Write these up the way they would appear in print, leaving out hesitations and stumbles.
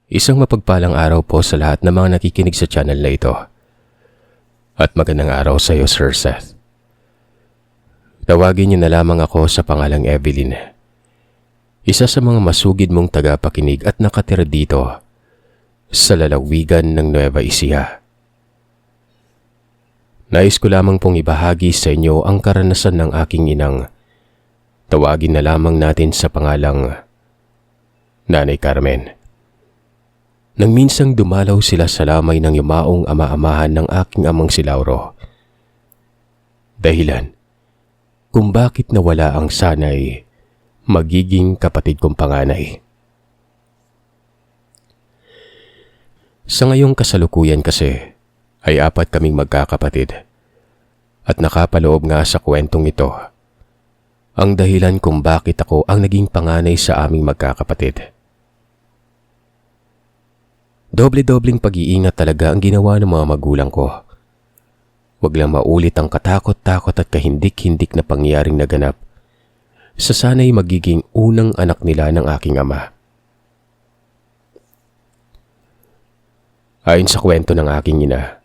Isang mapagpalang araw po sa lahat ng mga nakikinig sa channel na ito. At magandang araw sa iyo, Sir Seth. Tawagin niyo na lamang ako sa pangalang Evelyn. Isa sa mga masugid mong tagapakinig at nakatira dito sa lalawigan ng Nueva Ecija. Nais ko lamang pong ibahagi sa inyo ang karanasan ng aking inang. Tawagin na lamang natin sa pangalang Nanay Carmen. Nang minsang dumalaw sila sa lamay ng yumaong ama-amahan ng aking amang si Lauro. Dahilan kung bakit nawala ang sanay magiging kapatid kong panganay. Sa ngayong kasalukuyan kasi ay 4 kaming magkakapatid at nakapaloob nga sa kwentong ito ang dahilan kung bakit ako ang naging panganay sa aming magkakapatid. Doble-dobling pag-iingat talaga ang ginawa ng mga magulang ko. Huwag lang maulit ang katakot-takot at kahindik-hindik na pangyayaring naganap sa sana'y magiging unang anak nila ng aking ama. Ayon sa kwento ng aking ina,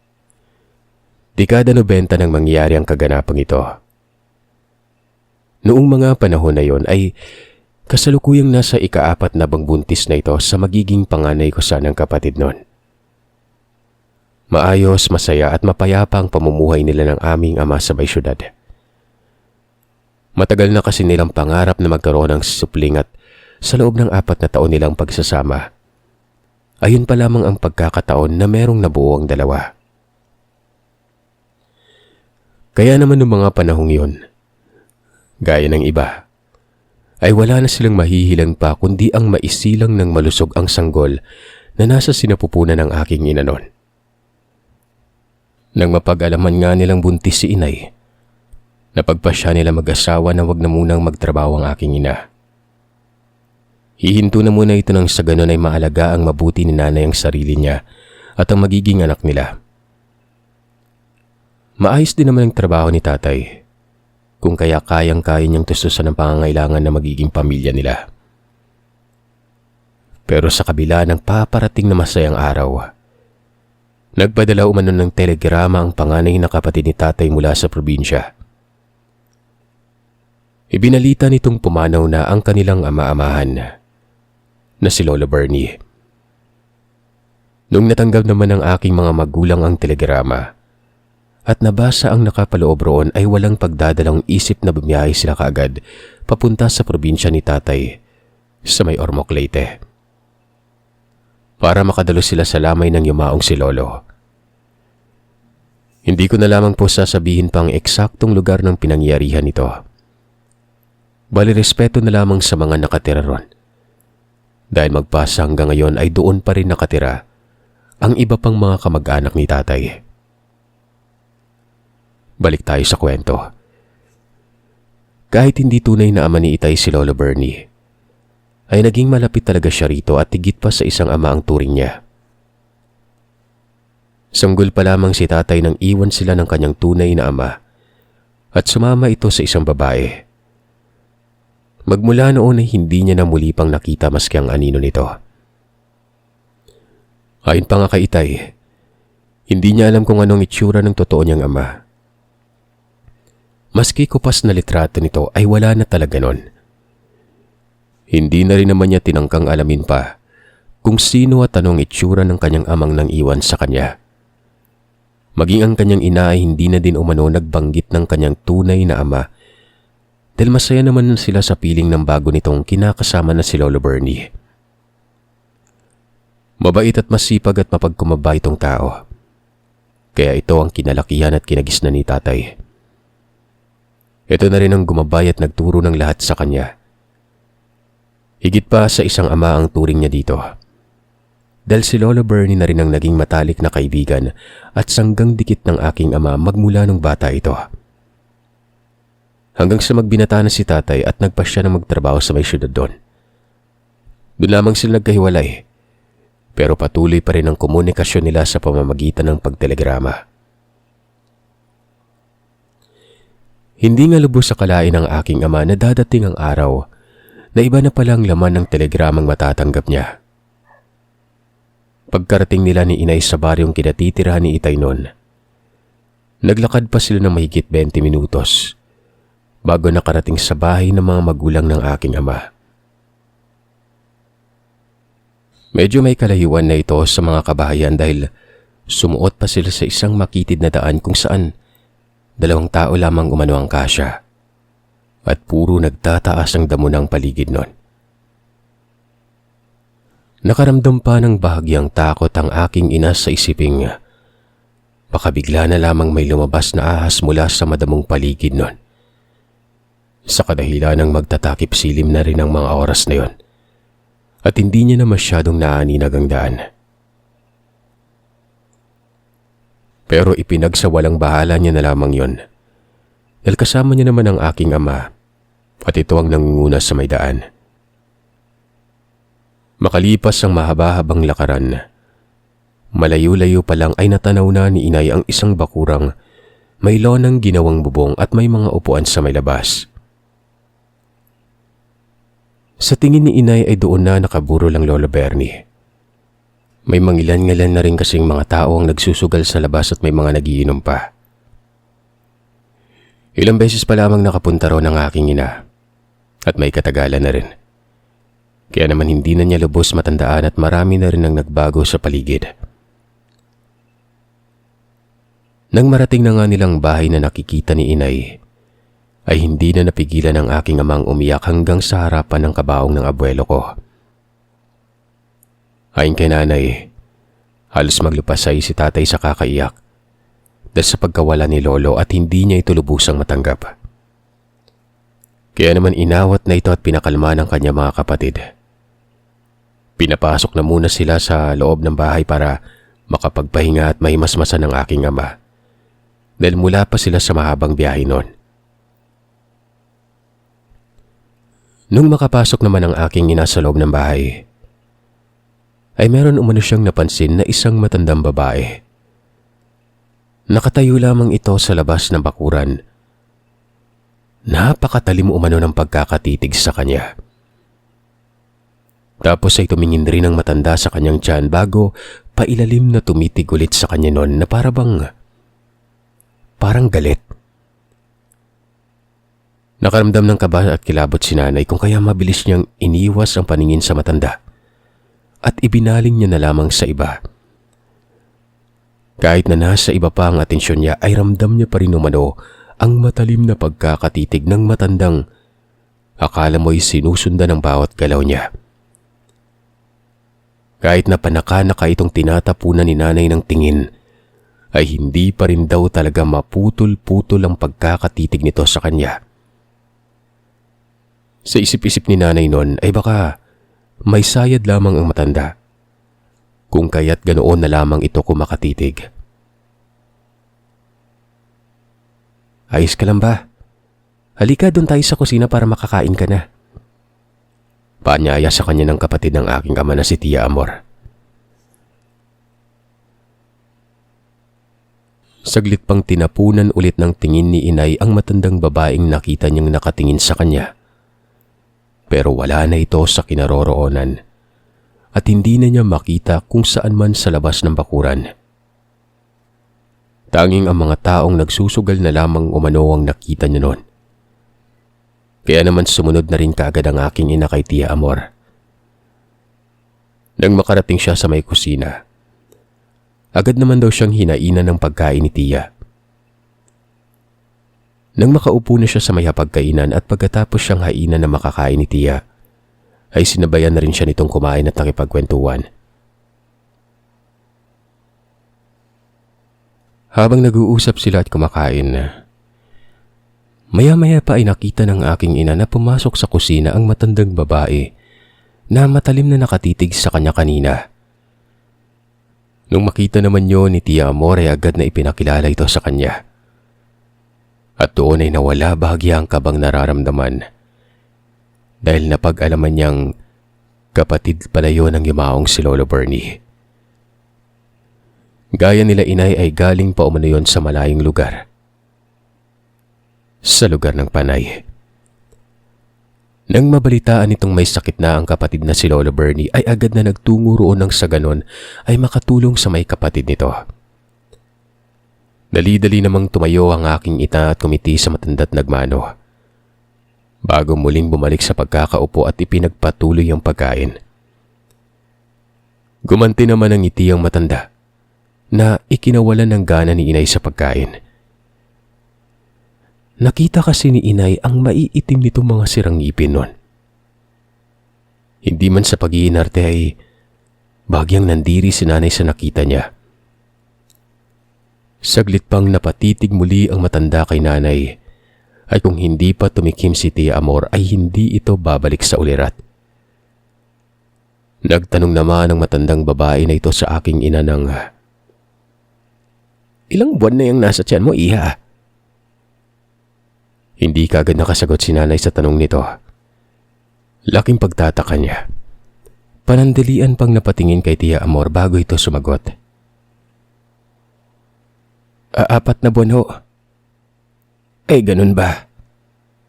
dekada 90 nang mangyari ang kaganapang ito. Noong mga panahon na yon ay kasalukuyang nasa ika-4 na bang buntis na ito sa magiging panganay ko sanang kapatid nun. Maayos, masaya at mapayapa ang pamumuhay nila ng aming ama sa may syudad. Matagal na kasi nilang pangarap na magkaroon ng supling at sa loob ng 4 na taon nilang pagsasama, ayun pa lamang ang pagkakataon na merong nabuo ang dalawa. Kaya naman noong mga panahong yun, gaya ng iba, ay wala na silang mahihilang pa kundi ang maisilang ng malusog ang sanggol na nasa sinapupunan ng aking ina noon. Nang mapag-alaman nga nilang buntis si inay, napagpasya nila mag-asawa na wag na munang magtrabaho ang aking ina. Hihinto na muna ito nang sa ganon ay maalaga ang mabuti ni nanay ang sarili niya at ang magiging anak nila. Maayos din naman ang trabaho ni tatay, kung kaya kayang-kaya niyang tustusan ang pangangailangan na magiging pamilya nila. Pero sa kabila ng paparating na masayang araw, nagpadala umano ng telegrama ang panganay na kapatid ni tatay mula sa probinsya. Ibinalita nitong pumanaw na ang kanilang ama-amahan na si Lolo Bernie. Nung natanggap naman ng aking mga magulang ang telegrama, at nabasa ang nakapaloob roon ay walang pagdadalang isip na bumiyahe sila kaagad papunta sa probinsya ni tatay sa may Ormoc, Leyte. Para makadalo sila sa lamay ng yumaong si Lolo. Hindi ko na lamang po sasabihin pang eksaktong lugar ng pinangyarihan nito. Bali respeto na lamang sa mga nakatira ron. Dahil magpasa hanggang ngayon ay doon pa rin nakatira ang iba pang mga kamag-anak ni tatay. Balik tayo sa kwento. Kahit hindi tunay na ama ni itay si Lolo Bernie, ay naging malapit talaga siya rito at higit pa sa isang ama ang turing niya. Sanggol pa lamang si tatay nang iwan sila ng kanyang tunay na ama at sumama ito sa isang babae. Magmula noon ay hindi niya na muli pang nakita maski ang anino nito. Ayon pa nga kay itay, hindi niya alam kung anong itsura ng totoo niyang ama. Maski kupas na litrato nito ay wala na talaga nun. Hindi na rin naman niya tinangkang alamin pa kung sino at anong itsura ng kanyang amang nang iwan sa kanya. Maging ang kanyang ina ay hindi na din umano nagbanggit ng kanyang tunay na ama dahil masaya naman sila sa piling ng bago nitong kinakasama na si Lolo Bernie. Mabait at masipag at mapagkumaba itong tao. Kaya ito ang kinalakihan at kinagisnan ni tatay. Ito na rin ang gumabay at nagturo ng lahat sa kanya. Higit pa sa isang ama ang turing niya dito. Dahil si Lolo Bernie na rin ang naging matalik na kaibigan at sanggang dikit ng aking ama magmula nung bata ito. Hanggang sa magbinata na si tatay at nagpasya na magtrabaho sa may syudad doon. Doon lamang sila nagkahiwalay, pero patuloy pa rin ang komunikasyon nila sa pamamagitan ng pagtelegrama. Hindi nga lubos sa kalain ng aking ama na dadating ang araw na iba na palang laman ng telegramang matatanggap niya. Pagkarating nila ni inay sa baryong kinatitirahan ni Itay noon, naglakad pa sila ng mahigit 20 minutos bago nakarating sa bahay ng mga magulang ng aking ama. Medyo may kalayuan na ito sa mga kabahayan dahil sumuot pa sila sa isang makitid na daan kung saan 2 tao lamang umano ang kasya at puro nagtataas ang damo ng paligid nun. Nakaramdam pa ng bahagyang takot ang aking ina sa isiping baka bigla na lamang may lumabas na ahas mula sa madamong paligid nun. Sa kadahilan ng magtatakip silim na rin ang mga oras na yon at hindi niya na masyadong naaninag ang daan. Pero ipinagsawalang bahala niya na lamang yon dahil kasama niya naman ang aking ama at ito ang nangunguna sa may daan. Makalipas ang mahaba-habang lakaran, malayo-layo pa lang ay natanaw na ni inay ang isang bakurang may lonang ginawang bubong at may mga upuan sa may labas. Sa tingin ni inay ay doon na nakaburo lang Lolo Bernie. May mangilan-ngilan na rin kasing mga tao ang nagsusugal sa labas at may mga nagiinom pa. Ilang beses pa lamang nakapunta ron ang aking ina at may katagalan na rin. Kaya naman hindi na niya lubos matandaan at marami na rin ang nagbago sa paligid. Nang marating na nga nilang bahay na nakikita ni inay, ay hindi na napigilan ang aking amang umiyak hanggang sa harapan ng kabaong ng abuelo ko. Ayon kay nanay, halos maglupasay si tatay sa kakaiyak dahil sa pagkawala ni lolo at hindi niya ito lubusang matanggap. Kaya naman inawat na ito at pinakalma ng kanya mga kapatid. Pinapasok na muna sila sa loob ng bahay para makapagpahinga at mahimasmasan ng aking ama dahil mula pa sila sa mahabang biyahe noon. Nung makapasok naman ang aking ina sa loob ng bahay, ay meron umano siyang napansin na isang matandang babae. Nakatayo lamang ito sa labas ng bakuran. Napakatalim umano ng pagkakatitig sa kanya. Tapos ay tumingin rin ang matanda sa kanyang tiyan bago pailalim na tumitig ulit sa kanya noon na parang galit. Nakaramdam ng kaba at kilabot si nanay kung kaya mabilis niyang iniwas ang paningin sa matanda at ibinaling niya na lamang sa iba. Kahit na nasa iba pa ang atensyon niya ay ramdam niya pa rin umano ang matalim na pagkakatitig ng matandang akala mo'y sinusundan ng bawat galaw niya. Kahit na panaka-naka itong tinatapunan ni nanay ng tingin, ay hindi pa rin daw talaga maputol-putol ang pagkakatitig nito sa kanya. Sa isip-isip ni nanay noon ay baka may sayad lamang ang matanda, kung kaya't ganoon na lamang ito kumakatitig. Ayos ka lang ba? Halika doon tayo sa kusina para makakain ka na. Paanyaya sa kanya ng kapatid ng aking ama na si Tia Amor. Saglit pang tinapunan ulit ng tingin ni inay ang matandang babaeng nakita niyang nakatingin sa kanya. Pero wala na ito sa kinaroroonan at hindi na niya makita kung saan man sa labas ng bakuran. Tanging ang mga taong nagsusugal na lamang umano ang nakita niya noon. Kaya naman sumunod na rin kaagad ang aking ina kay Tia Amor. Nang makarating siya sa may kusina, agad naman daw siyang hinainan ng pagkain ni Tia. Nang makaupo na siya sa may hapagkainan at pagkatapos siyang hainan na makakain ni Tia, ay sinabayan na rin siya nitong kumain at nakipagkwentuhan. Habang nag-uusap sila at kumakain, maya-maya pa ay nakita ng aking ina na pumasok sa kusina ang matandang babae na matalim na nakatitig sa kanya kanina. Nung makita naman yun ni Tia Amor ay agad na ipinakilala ito sa kanya. At doon ay nawala bahagya ang kabang nararamdaman dahil napag-alaman niyang kapatid pala yun ang yumaong si Lolo Bernie. Gaya nila inay ay galing pa umano yun sa malayong lugar. Sa lugar ng Panay. Nang mabalitaan nitong may sakit na ang kapatid na si Lolo Bernie ay agad na nagtungo roon nang sa ganon ay makatulong sa may kapatid nito. Dali-dali namang tumayo ang aking ina at kumiti sa matanda't nagmano. Bago muling bumalik sa pagkakaupo at ipinagpatuloy ang pagkain. Gumanti naman ang ngiti ang matanda na ikinawalan ng gana ni inay sa pagkain. Nakita kasi ni inay ang maiitim nitong mga sirang ngipin nun. Hindi man sa pag-iinarte ay bagyang nandiri si nanay sa nakita niya. Saglit pang napatitig muli ang matanda kay nanay ay kung hindi pa tumikim si Tia Amor ay hindi ito babalik sa ulirat. Nagtanong naman ang matandang babae na ito sa aking ina ng, "Ilang buwan na yung nasa tiyan mo, iha?" Hindi kaagad nakasagot si nanay sa tanong nito. Laking pagtataka niya. Panandalian pang napatingin kay Tia Amor bago ito sumagot. 4 na buwan ho." Ganun ba?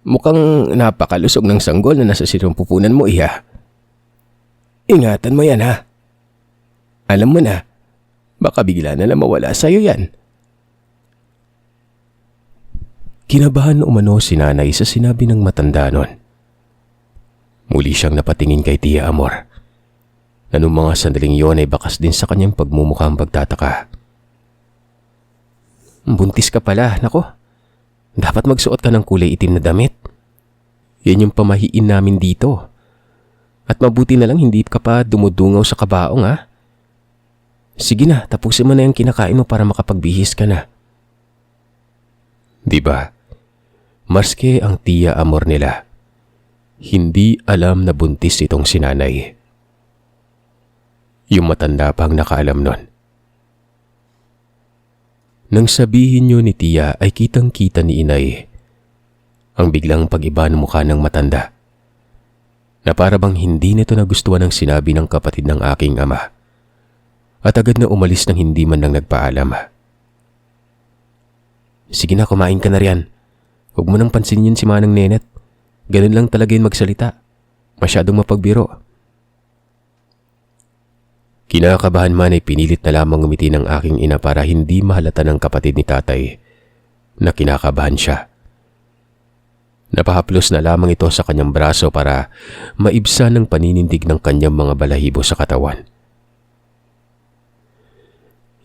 Mukhang napakalusog ng sanggol na nasa sinumpupunan mo, iha. Ingatan mo yan, ha? Alam mo na, baka bigla na lang mawala sa'yo yan. Kinabahan na umano si nanay sa sinabi ng matanda nun. Muli siyang napatingin kay Tia Amor. Na nung mga sandaling yon ay bakas din sa kanyang pagmumukhang pagtataka. Buntis ka pala, nako. Dapat magsuot ka ng kulay itim na damit. Yan yung pamahiin namin dito. At mabuti na lang hindi ka pa dumudungaw sa kabaong, ha? Sige na, tapusin mo na yung kinakain mo para makapagbihis ka na. Diba? Maske ang Tia Amor nila, hindi alam na buntis itong sinanay. Yung matanda pang nakaalam nun. Nang sabihin niyo ni Tia ay kitang-kita ni inay ang biglang pag-iba ng mukha ng matanda na para bang hindi nito nagustuhan ang sinabi ng kapatid ng aking ama at agad na umalis nang hindi man lang nagpaalam. Sige na, kumain ka na riyan. Huwag mo nang pansinin si Manang Nenet. Ganun lang talaga yung magsalita. Masyadong mapagbiro. Kinakabahan man ay pinilit na lamang ngumiti ng aking ina para hindi mahalata ng kapatid ni tatay na kinakabahan siya. Napahaplos na lamang ito sa kanyang braso para maibsan ng paninindig ng kanyang mga balahibo sa katawan.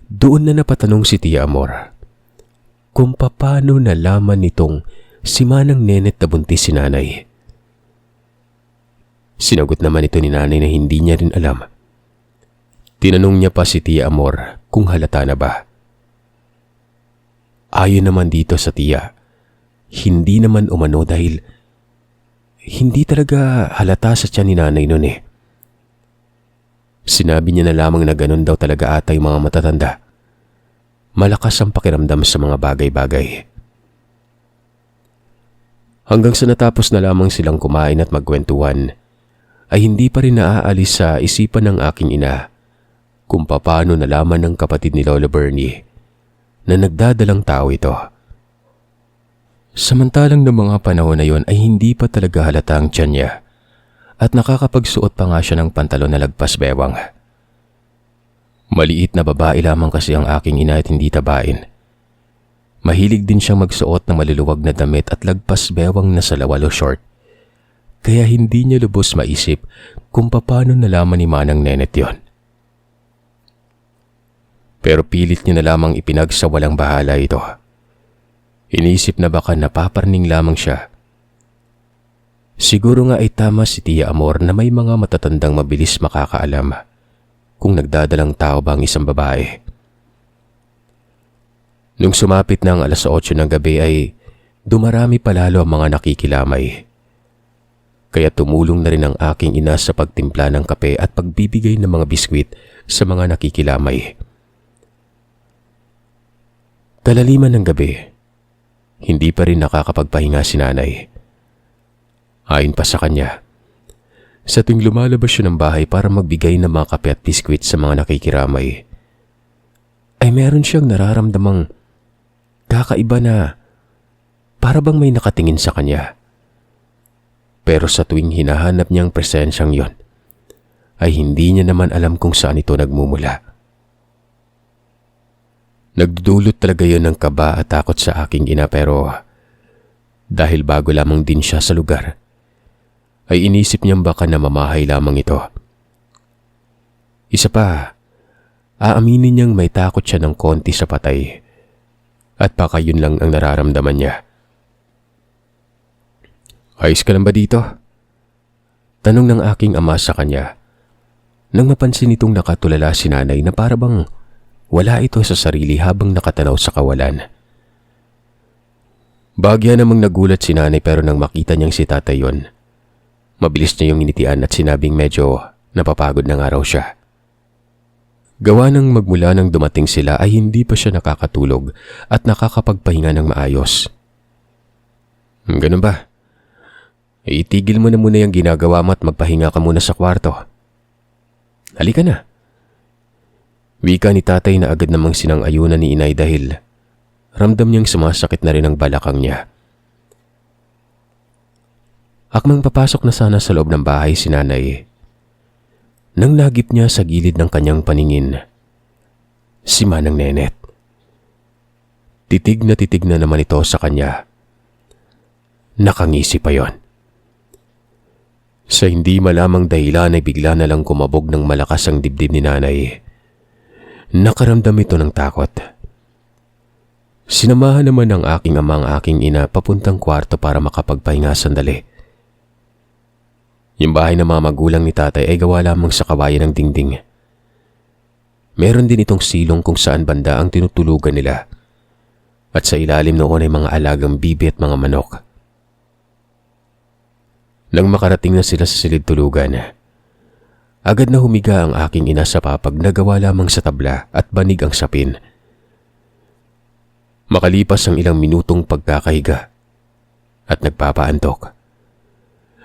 Doon na napatanong si Tia Amor kung paano nalaman nitong si Manang Nenet na buntis si nanay. Sinagot naman ito ni nanay na hindi niya rin alam. Tinanong niya pa si Tia Amor kung halata na ba. Ayon naman dito sa Tia, hindi naman umano dahil hindi talaga halata sa tiyan ni nanay nun eh. Sinabi niya na lamang na ganun daw talaga ata yung mga matatanda. Malakas ang pakiramdam sa mga bagay-bagay. Hanggang sa natapos na lamang silang kumain at magkwentuhan, ay hindi pa rin naaalis sa isipan ng aking ina kung paano nalaman ng kapatid ni Lolo Bernie na nagdadalang tao ito. Samantalang ng mga panahon na yon ay hindi pa talaga halata ang tiyan niya at nakakapagsuot pa nga siya ng pantalon na lagpas bewang. Maliit na babae lamang kasi ang aking ina at hindi tabain. Mahilig din siyang magsuot ng maluluwag na damit at lagpas bewang na salawan o short. Kaya hindi niya lubos maisip kung paano nalaman ni Manang Nenet yon. Pero pilit niya na lamang ipinagsawalang bahala ito. Inisip na baka napaparning lamang siya. Siguro nga ay tama si Tia Amor na may mga matatandang mabilis makakaalam kung nagdadalang tao ba ang isang babae. Nung sumapit na ang 8:00 ng gabi ay dumarami palalo ang mga nakikilamay. Kaya tumulong na rin ang aking ina sa pagtimpla ng kape at pagbibigay ng mga biskwit sa mga nakikilamay. Kalaliman ng gabi, hindi pa rin nakakapagpahinga si nanay. Ayon pa sa kanya, sa tuwing lumalabas siya ng bahay para magbigay ng mga kape at biskwit sa mga nakikiramay, ay meron siyang nararamdamang kakaiba na para bang may nakatingin sa kanya. Pero sa tuwing hinahanap niyang presensyang yon, ay hindi niya naman alam kung saan ito nagmumula. Nagdudulot talaga yon ng kaba at takot sa aking ina, pero dahil bago lamang din siya sa lugar, ay inisip niyang baka namamahay lamang ito. Isa pa, aaminin niyang may takot siya ng konti sa patay at baka yun lang ang nararamdaman niya. "Ayos ka lang ba dito?" Tanong ng aking ama sa kanya nang mapansin itong nakatulala si nanay na para bang wala ito sa sarili habang nakatanaw sa kawalan. Bagya namang nagulat si nanay, pero nang makita niyang si tatay yon, mabilis niya yung initian at sinabing medyo napapagod na nga raw siya. Gawa ng magmula nang dumating sila ay hindi pa siya nakakatulog at nakakapagpahinga ng maayos. "Ganun ba? Itigil mo na muna yung ginagawa mo at magpahinga ka muna sa kwarto. Halika na." Wika ni tatay na agad namang sinang-ayunan ni inay dahil ramdam niyang sumasakit na rin ang balakang niya. Akmang papasok na sana sa loob ng bahay si nanay, nang nagip niya sa gilid ng kanyang paningin si Manang Nenet. Titig na naman ito sa kanya. Nakangisi pa yon. Sa hindi malamang dahilan ay bigla na lang kumabog ng malakas ang dibdib ni nanay. Nakaramdam ito ng takot. Sinamahan naman ng aking ama ang aking ina papuntang kwarto para makapagpahinga sandali. Yung bahay ng mga magulang ni tatay ay gawa lamang sa kawayan ng dingding. Meron din itong silong kung saan banda ang tinutulugan nila. At sa ilalim noon ay mga alagang bibi at mga manok. Nang makarating na sila sa silid tulugan, agad na humiga ang aking ina sa papag na gawa lamang sa tabla at banig ang sapin. Makalipas ang ilang minutong pagkakahiga at nagpapaantok,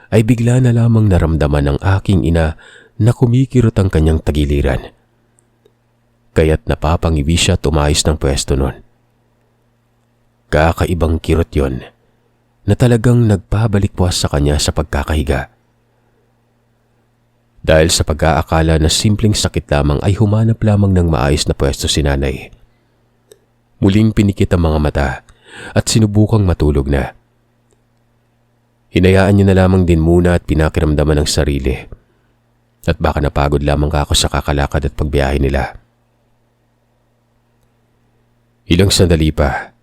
ay bigla na lamang naramdaman ng aking ina na kumikirot ang kanyang tagiliran. Kaya't napapangiwi siya tumayos ng pwesto nun. Kakaibang kirot yon na talagang nagpabalikwas sa kanya sa pagkakahiga. Dahil sa pag-aakala na simpleng sakit lamang ay humanap lamang ng maayos na pwesto si nanay. Muling pinikit ang mga mata at sinubukang matulog na. Hinayaan niya na lamang din muna at pinakiramdaman ng sarili. At baka napagod lamang ako sa kakalakad at pagbiyahe nila. Ilang sandali pa,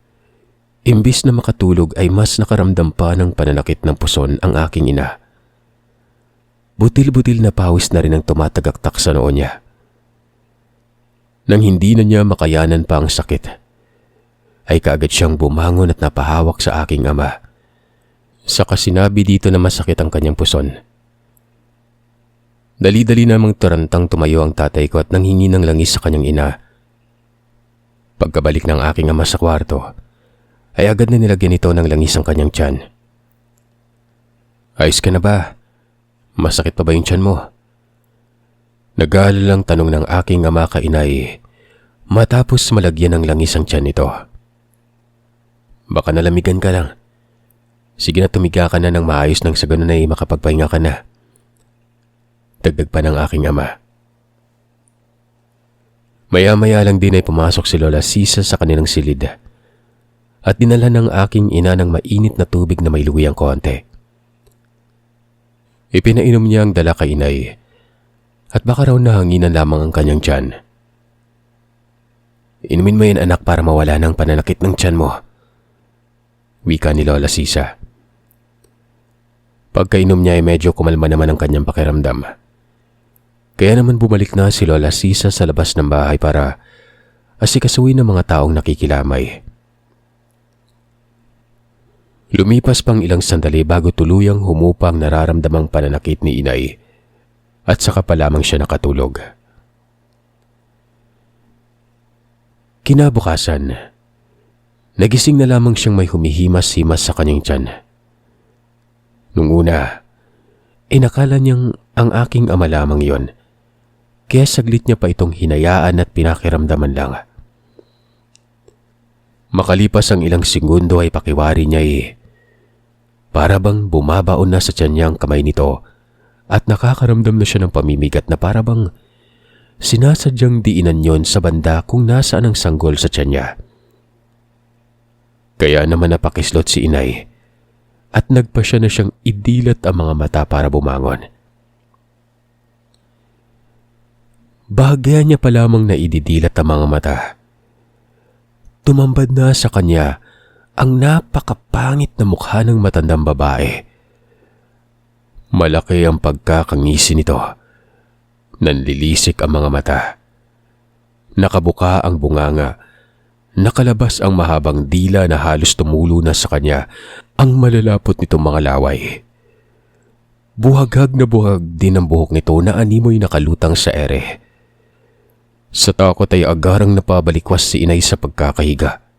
imbis na makatulog ay mas nakaramdam pa ng pananakit ng puson ang aking ina. Butil-butil na pawis na rin ang tumatagaktak sa noo niya. Nang hindi na niya makayanan pa ang sakit, ay kaagad siyang bumangon at napahawak sa aking ama. Saka sinabi dito na masakit ang kanyang puson. Dali-dali namang tarantang tumayo ang tatay ko at nanghingi ng langis sa kanyang ina. Pagkabalik ng aking ama sa kwarto, ay agad na nilagyan ito ng langis ang kanyang tiyan. "Ayos ka na ba? Masakit pa ba yung tiyan mo?" Nag-aalalang tanong ng aking ama kay inay matapos malagyan ng langis ang tiyan nito. "Baka nalamigan ka lang. Sige na, tumiga ka na ng maayos nang sa ganun ay makapagpahinga ka na." Dagdag pa ng aking ama. Maya-maya lang din ay pumasok si Lola Sisa sa kanilang silid at dinala ng aking ina ng mainit na tubig na may luwiyang konti. Ipinainom niya ang dala kay inay at baka raw nahanginan lamang ang kanyang tiyan. "Inumin mo yan, anak, para mawala ng pananakit ng tiyan mo," wika ni Lola Sisa. Pagkainom niya ay medyo kumalma naman ang kanyang pakiramdam. Kaya naman bumalik na si Lola Sisa sa labas ng bahay para asikasuhin ng mga taong nakikilamay. Lumipas pang ilang sandali bago tuluyang humupa ang nararamdamang pananakit ni inay at saka pa lamang siya nakatulog. Kinabukasan, nagising na lamang siyang may humihimas-himas sa kanyang tiyan. Nung una, inakala niyang ang aking ama lamang yon, kaya saglit niya pa itong hinayaan at pinakiramdaman lang. Makalipas ang ilang segundo ay pakiwari niya Para bang bumabaon na sa tiyan niya ang kamay nito at nakakaramdam na siya ng pamimigat na para bang sinasadyang diinan yon sa banda kung nasaan ang sanggol sa tiyan niya. Kaya naman napakislot si inay at nagpasya na siyang idilat ang mga mata para bumangon. Bahagya niya pa lamang na ididilat ang mga mata. Tumambad na sa kanya ang napakapangit na mukha ng matandang babae. Malaki ang pagkakangisi nito. Nanlilisik ang mga mata. Nakabuka ang bunganga. Nakalabas ang mahabang dila na halos tumulo na sa kanya ang malalapot nitong mga laway. Buhaghag na buhag din ang buhok nito na animoy nakalutang sa ere. Sa takot ay agarang napabalikwas si inay sa pagkakahiga.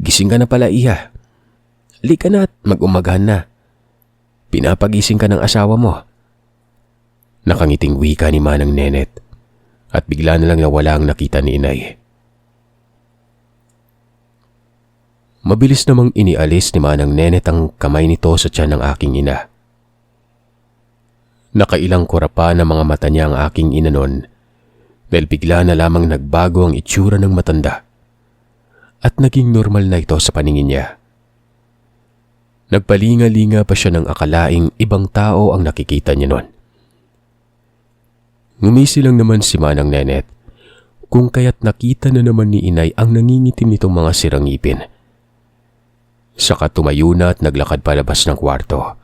Gising ka na pala, Iha. Halika na at mag-umagahan na. Pinapagising ka ng asawa mo. Nakangiting wika ni Manang Nenet at bigla na lang nawala ang nakita ni inay. Mabilis namang inialis ni Manang Nenet ang kamay nito sa tiyan ng aking ina. Nakailang kurapa ng mga mata niya ang aking ina noon dahil bigla na lamang nagbago ang itsura ng matanda at naging normal na ito sa paningin niya. Nagpalinga-linga pa siya ng akalaing ibang tao ang nakikita niya noon. Ngumisi lang naman si Manang Nenet kung kaya't nakita na naman ni inay ang nangingitim nitong mga sirangipin. Saka tumayo na at naglakad palabas ng kwarto.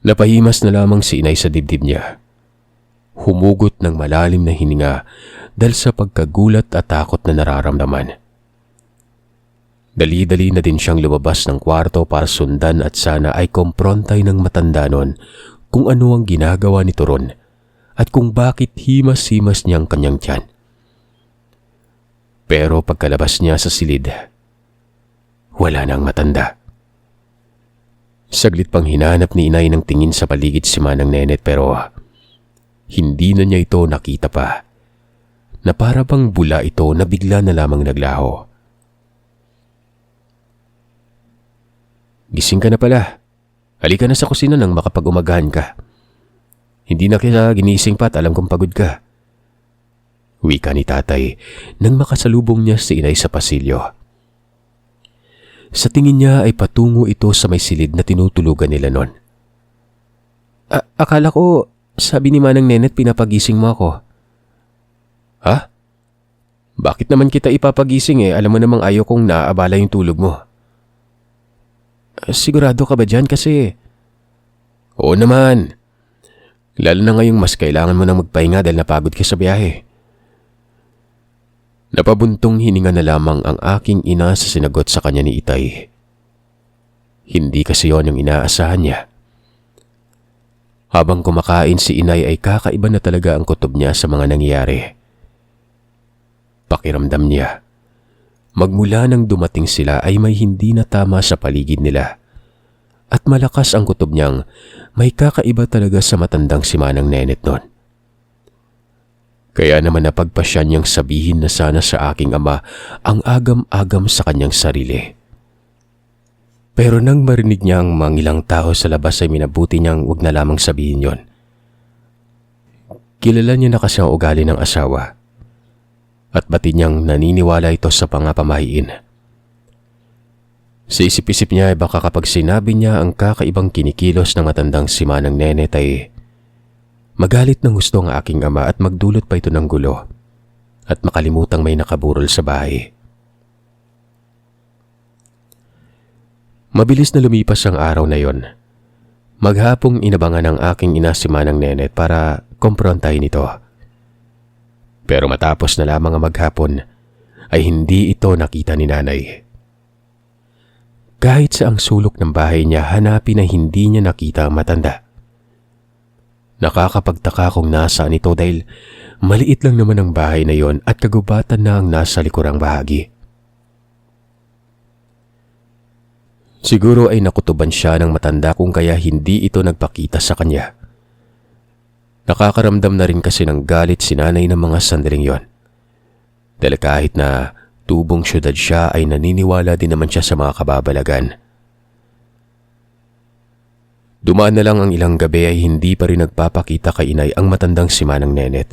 Napahimas na lamang si inay sa dibdib niya. Humugot ng malalim na hininga dahil sa pagkagulat at takot na nararamdaman. Dali-dali na din siyang lumabas ng kwarto para sundan at sana ay komprontay ng matanda nun kung ano ang ginagawa nito ron at kung bakit himas-himas niyang kanyang tiyan. Pero pagkalabas niya sa silid, wala na ang matanda. Saglit pang hinanap ni inay ng tingin sa paligid si Manang Nenet pero hindi na niya ito nakita pa, na para bang bula ito na bigla na lamang naglaho. Gising ka na pala. Halika na sa kusina nang makapag-umagahan ka. Hindi na kita ginising pa at alam kong pagod ka. Wika ni tatay nang makasalubong niya si inay sa pasilyo. Sa tingin niya ay patungo ito sa may silid na tinutulugan nila noon. Akala ko, sabi ni Manang Nenet pinapagising mo ako. Ha? Bakit naman kita ipapagising Alam mo namang ayaw kong naaabala yung tulog mo. Sigurado ka ba dyan kasi? Oo naman. Lalo na ngayong mas kailangan mo nang magpahinga dahil napagod ka sa biyahe. Napabuntong hininga na lamang ang aking ina sa sinagot sa kanya ni itay. Hindi kasi yon ang inaasahan niya. Habang kumakain si inay ay kakaiba na talaga ang kutob niya sa mga nangyayari. Pakiramdam niya, magmula nang dumating sila ay may hindi na tama sa paligid nila. At malakas ang kutob niyang may kakaiba talaga sa matandang si Manang Nenet noon. Kaya naman napagpasya niyang sabihin na sana sa aking ama ang agam-agam sa kanyang sarili. Pero nang marinig niya ang mga ilang tao sa labas ay minabuti niyang huwag na lamang sabihin yon. Kilala niya na kasi ang ugali ng asawa at batid niyang naniniwala ito sa pangapamahiin. Sa isip-isip niya ay baka kapag sinabi niya ang kakaibang kinikilos ng matandang si Manang Nenet ay magalit ng gusto ang aking ama at magdulot pa ito ng gulo at makalimutang may nakaburol sa bahay. Mabilis na lumipas ang araw na yon. Maghapong inabangan ng aking ina si Manang Nenet para komprontahin ito. Pero matapos na lamang ang maghapon ay hindi ito nakita ni nanay. Kahit sa ang sulok ng bahay niya hanapin na hindi niya nakita ang matanda. Nakakapagtaka kung nasaan ito dahil maliit lang naman ang bahay na yon at kagubatan na ang nasa likurang bahagi. Siguro ay nakutuban siya ng matanda kung kaya hindi ito nagpakita sa kanya. Nakakaramdam na rin kasi ng galit si nanay ng mga sandaling yon. Dahil kahit na tubong syudad siya ay naniniwala din naman siya sa mga kababalagan. Dumaan na lang ang ilang gabi ay hindi pa rin nagpapakita kay inay ang matandang si Manang Nenet.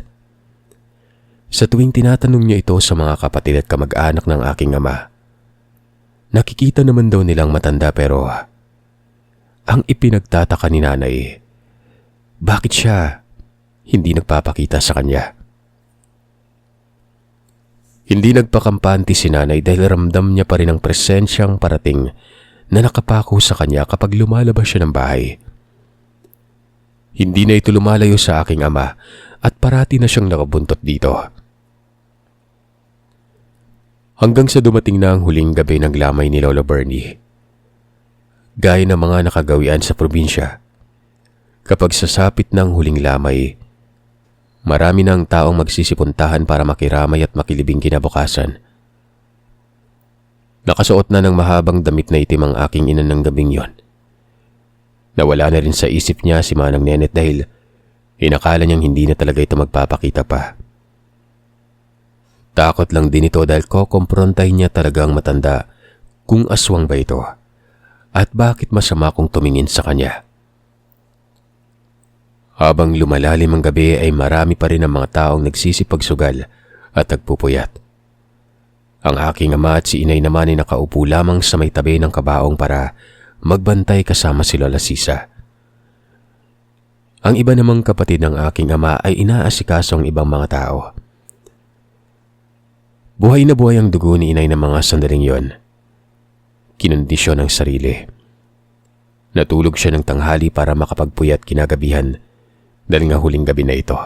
Sa tuwing tinatanong niya ito sa mga kapatid at kamag-anak ng aking ama, nakikita naman daw nilang matanda pero ang ipinagtataka ni nanay, bakit siya hindi nagpapakita sa kanya? Hindi nagpakampante si nanay dahil ramdam niya pa rin ang presensyang parating na nakapako sa kanya kapag lumalabas siya ng bahay. Hindi na ito lumalayo sa aking ama at parati na siyang nakabuntot dito. Hanggang sa dumating na ang huling gabi ng lamay ni Lolo Bernie. Gaya ng mga nakagawian sa probinsya, kapag sasapit ng huling lamay, marami ng taong magsisipuntahan para makiramay at makilibing kinabukasan. Nakasuot na ng mahabang damit na itim ang aking ina ng gabing yon. Nawala na rin sa isip niya si Manang Nenet dahil inakala niyang hindi na talaga ito magpapakita pa. Takot lang din ito dahil kokomprontahin niya talagang matanda kung aswang ba ito at bakit masama kung tumingin sa kanya. Habang lumalalim ang gabi ay marami pa rin ang mga taong nagsisipagsugal at nagpupuyat. Ang aking ama at si inay naman ay nakaupo lamang sa may tabi ng kabaong para magbantay kasama si Lola Sisa. Ang iba namang kapatid ng aking ama ay inaasikaso ang ibang mga tao. Buhay na buhay ang dugo ni inay ng mga sandaling yon. Kinondisyon ang sarili. Natulog siya ng tanghali para makapagpuyat kinagabihan dahil nga huling gabi na ito.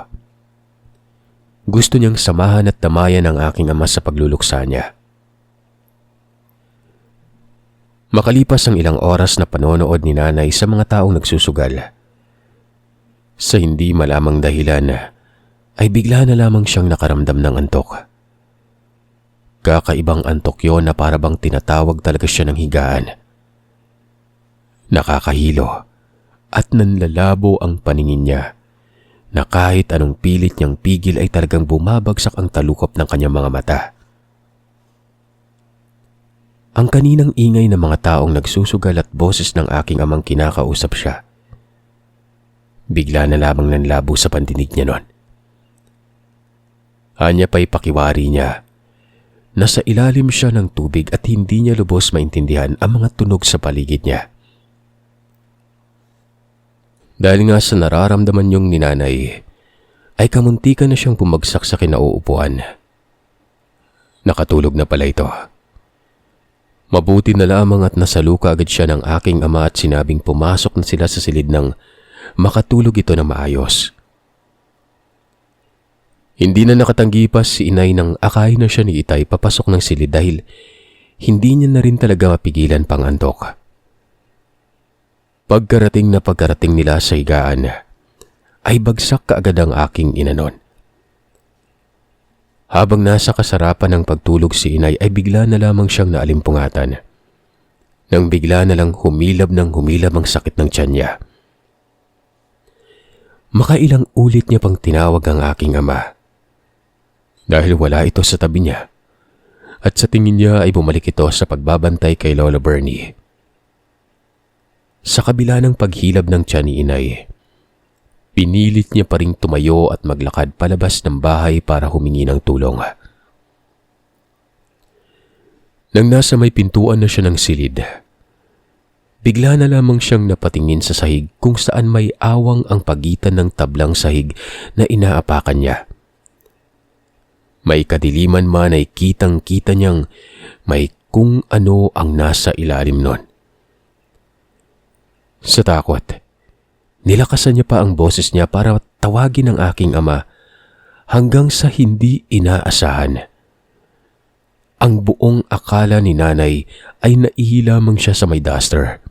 Gusto niyang samahan at tamayan ang aking ama sa pagluluksa niya. Makalipas ang ilang oras na panonood ni nanay sa mga taong nagsusugal, sa hindi malamang dahilan ay bigla na lamang siyang nakaramdam ng antok. Kakaibang antok yon na parabang tinatawag talaga siya ng higaan. Nakakahilo at nanlalabo ang paningin niya na kahit anong pilit niyang pigil ay talagang bumabagsak ang talukop ng kanyang mga mata. Ang kaninang ingay ng mga taong nagsusugal at boses ng aking amang kinakausap siya, bigla na lamang nanlabo sa pandinig niya noon. Anya pa'y pakiwari niya na sa ilalim siya ng tubig at hindi niya lubos maintindihan ang mga tunog sa paligid niya. Dahil nga sa nararamdaman niyong ninanay, ay kamuntikan na siyang bumagsak sa kinauupuan. Nakatulog na pala ito. Mabuti na lamang at nasaluka agad siya ng aking ama at sinabing pumasok na sila sa silid nang makatulog ito na maayos. Hindi na nakatanggi pa si inay nang akayin na siya ni itay papasok ng silid dahil hindi niya na rin talaga mapigilan pang antok. Pagkarating nila sa higaan, ay bagsak kaagad ang aking ina noon. Habang nasa kasarapan ng pagtulog si inay ay bigla na lamang siyang naalimpungatan. Nang bigla na lang humilab ang sakit ng tiyan niya. Makailang ulit niya pang tinawag ang aking ama. Dahil wala ito sa tabi niya, at sa tingin niya ay bumalik ito sa pagbabantay kay Lola Bernie. Sa kabila ng paghilab ng tiyan ni inay, pinilit niya pa ring tumayo at maglakad palabas ng bahay para humingi ng tulong. Nang nasa may pintuan na siya ng silid, bigla na lamang siyang napatingin sa sahig kung saan may awang ang pagitan ng tablang sahig na inaapakan niya. May kadiliman man ay kitang-kita niyang may kung ano ang nasa ilalim nun. Sa takot, nilakasan niya pa ang boses niya para tawagin ang aking ama hanggang sa hindi inaasahan. Ang buong akala ni nanay ay naihilamang siya sa may duster.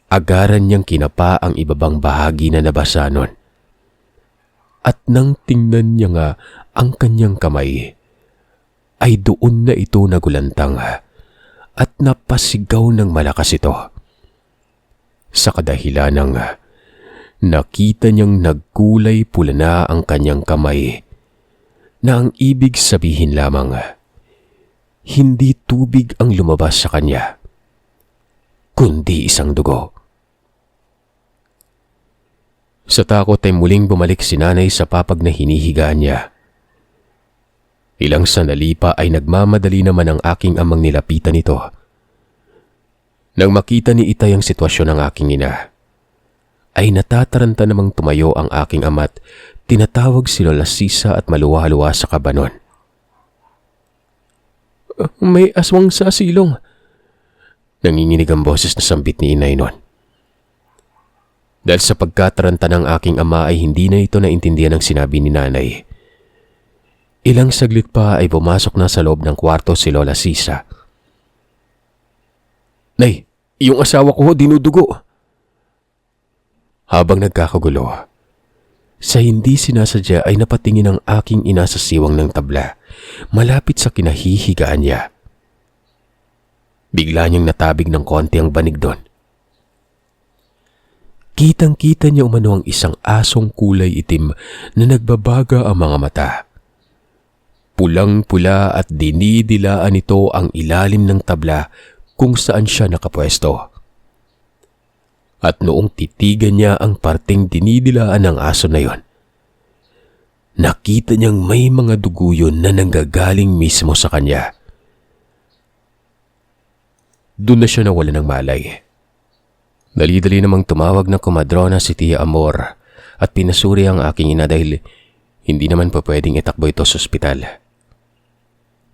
Agaran niyang kinapa ang ibabang bahagi na nabasa nun. At nang tingnan niya nga ang kanyang kamay, ay doon na ito nagulantang at napasigaw ng malakas ito. Sa kadahilan ng nakita niyang nagkulay pula na ang kanyang kamay na ang ibig sabihin lamang hindi tubig ang lumabas sa kanya, kundi isang dugo. Sa takot ay muling bumalik si nanay sa papag na hinihigaan niya. Ilang sandali pa ay nagmamadali naman ang aking amang nilapitan ito. Nang makita ni Itay ang sitwasyon ng aking ina, ay natataranta namang tumayo ang aking ama't tinatawag si Lola Sisa at maluwa-luwa sa kabanon. May aswang sa silong. Nanginginig ang boses na sambit ni inay noon. Dahil sa pagkataranta ng aking ama ay hindi na ito naintindihan ang sinabi ni nanay. Ilang saglit pa ay pumasok na sa loob ng kwarto si Lola Sisa. Nay, yung asawa ko dinudugo. Habang nagkakagulo, sa hindi sinasadya ay napatingin ang aking ina sa siwang ng tabla, malapit sa kinahihigaan niya. Bigla niyang natabig ng konti ang banig doon. Kitang-kita niya umano ang isang asong kulay itim na nagbabaga ang mga mata. Pulang-pula at dinidilaan ito ang ilalim ng tabla kung saan siya nakapwesto. At noong titigan niya ang parteng dinidilaan ng aso na yon, nakita niyang may mga dugo yun na nanggagaling mismo sa kanya. Doon na siya nawala ng malay. Dali-dali namang tumawag na komadrona si Tia Amor at pinasuri ang aking ina dahil hindi naman pa pwedeng itakbo ito sa ospital.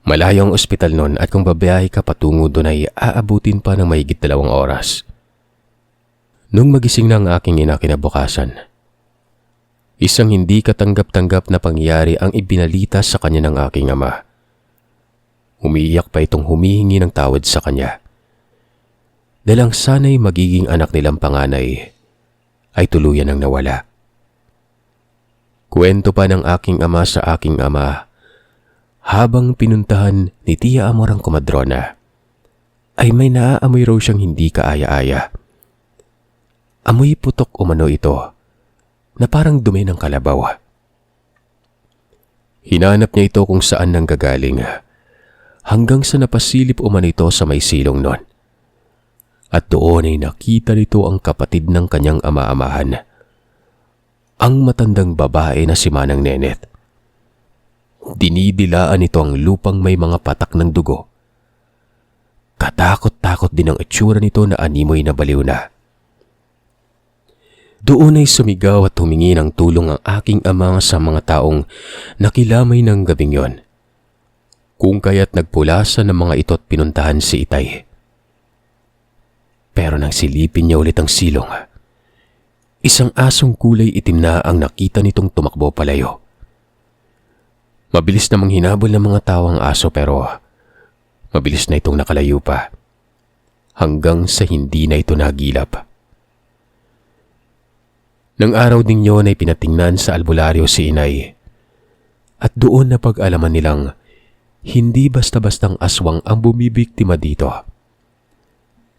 Malayo ang ospital noon at kung babiyahe ka patungo doon ay aabutin pa ng mahigit 2 oras. Nung magising na ang aking ina kinabukasan, isang hindi katanggap-tanggap na pangyayari ang ibinalita sa kanya ng aking ama. Umiiyak pa itong humihingi ng tawad sa kanya. Dahil ang sana'y magiging anak nilang panganay ay tuluyan ang nawala. Kwento pa ng aking ama sa aking ama, habang pinuntahan ni Tia Amor ang komadrona, ay may naaamoy raw siyang hindi kaaya-aya. Amoy putok umano ito, na parang dumi ng kalabaw. Hinanap niya ito kung saan nanggagaling, hanggang sa napasilip umano ito sa may silong nun. At doon ay nakita nito ang kapatid ng kanyang ama-amahan, ang matandang babae na si Manang Nenet. Dinidilaan nito ang lupang may mga patak ng dugo. Katakot-takot din ang itsura nito na animoy na baliw na. Doon ay sumigaw at humingi ng tulong ang aking ama sa mga taong nakilamay ng gabing yon. Kung kaya't nagpulasan ng mga ito't pinuntahan si Itay. Pero nang silipin niya ulit ang silong, isang asong kulay itim na ang nakita nitong tumakbo palayo. Mabilis namang hinabol ng mga tao ang aso pero mabilis na itong nakalayo pa hanggang sa hindi na ito nagilap. Nang araw ding yun ay pinatingnan sa albularyo si inay at doon na pag-alaman nilang hindi basta-bastang aswang ang bumibiktima dito.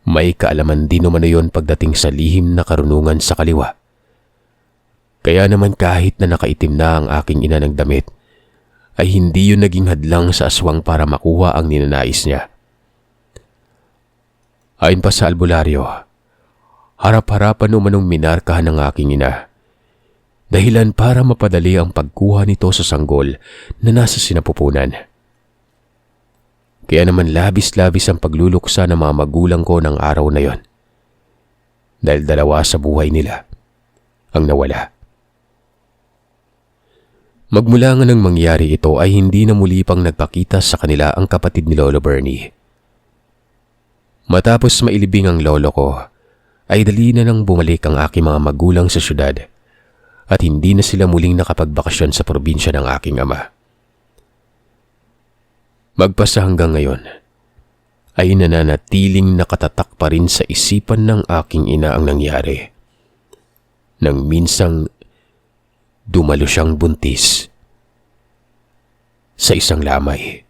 May kaalaman din naman yun pagdating sa lihim na karunungan sa kaliwa. Kaya naman kahit na nakaitim na ang aking ina ng damit, ay hindi yun naging hadlang sa aswang para makuha ang ninanais niya. Ayon pa sa albularyo, harap-harapan umanong minarkahan ng aking ina, dahilan para mapadali ang pagkuha nito sa sanggol na nasa sinapupunan. Kaya naman labis-labis ang pagluluksa ng mga magulang ko ng araw na yon. Dahil 2 sa buhay nila ang nawala. Magmula nga nang mangyari ito ay hindi na muli pang nagpakita sa kanila ang kapatid ni Lolo Bernie. Matapos mailibing ang lolo ko, ay dali na nang bumalik ang aking mga magulang sa syudad at hindi na sila muling nakapagbakasyon sa probinsya ng aking ama. Magpasa hanggang ngayon, ay nananatiling nakatatak pa rin sa isipan ng aking ina ang nangyari. Nang minsang dumalo siyang buntis sa isang lamay.